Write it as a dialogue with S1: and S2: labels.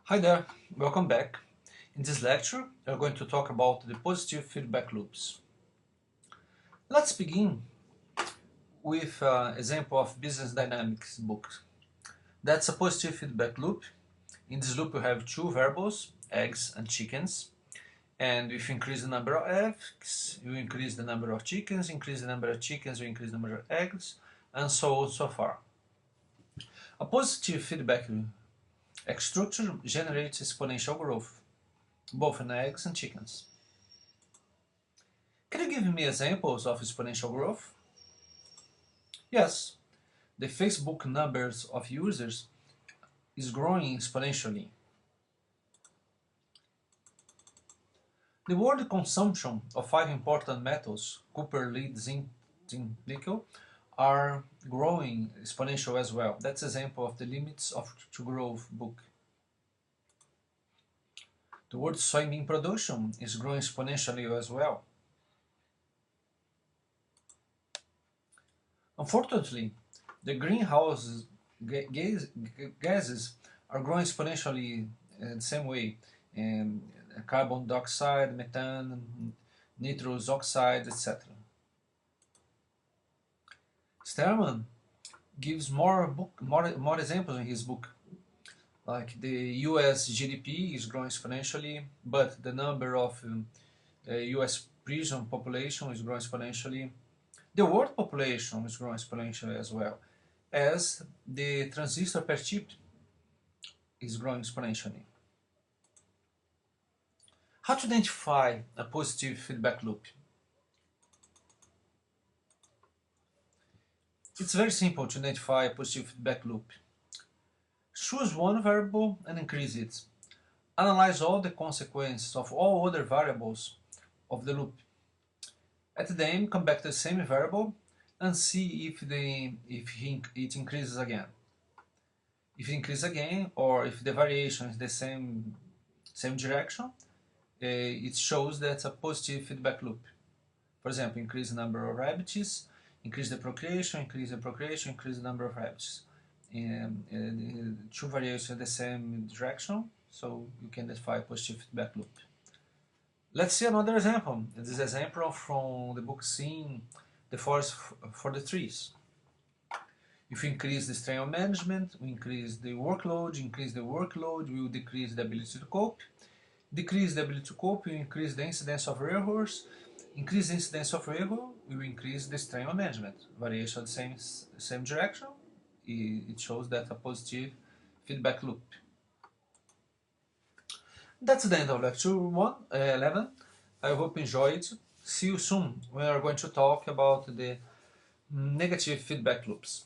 S1: Hi there, welcome back. In this lecture, we're going to talk about the positive feedback loops. Let's begin with an example of business dynamics book. That's a positive feedback loop. In this loop, you have two variables, eggs and chickens. And if you increase the number of eggs, you increase the number of chickens, increase the number of chickens, you increase the number of eggs, and so on so far. A positive feedback structure generates exponential growth, both in eggs and chickens. Can you give me examples of exponential growth? Yes, the Facebook numbers of users is growing exponentially. The world consumption of 5 important metals, copper, lead, zinc, nickel, are growing exponential as well. That's an example of the limits of to growth book. The world soybean production is growing exponentially as well. Unfortunately, the greenhouse gases are growing exponentially in the same way. Carbon dioxide, methane, nitrous oxide, etc. Sterman gives more examples in his book. Like the US GDP is growing exponentially, but the number of US prison population is growing exponentially. The world population is growing exponentially as well, as the transistor per chip is growing exponentially. How to identify a positive feedback loop? It's very simple to identify a positive feedback loop. Choose one variable and increase it. Analyze all the consequences of all other variables of the loop. At the end, come back to the same variable and see if it increases again. If it increases again, or if the variation is the same direction, it shows that's a positive feedback loop. For example, increase the number of rabbits, increase the procreation, increase the number of rabbits. Two variations in the same direction, so you can identify a positive feedback loop. Let's see another example. This is an example from the book Seeing the Forest for the Trees. If you increase the strain of management, we increase the workload, we will decrease the ability to cope. Decrease the ability to cope, we increase the incidence of errors. Increase the incidence of error, we will increase the strain of management. Variation of the same direction, it shows that a positive feedback loop. That's the end of lecture 11. I hope you enjoyed it. See you soon. We are going to talk about the negative feedback loops.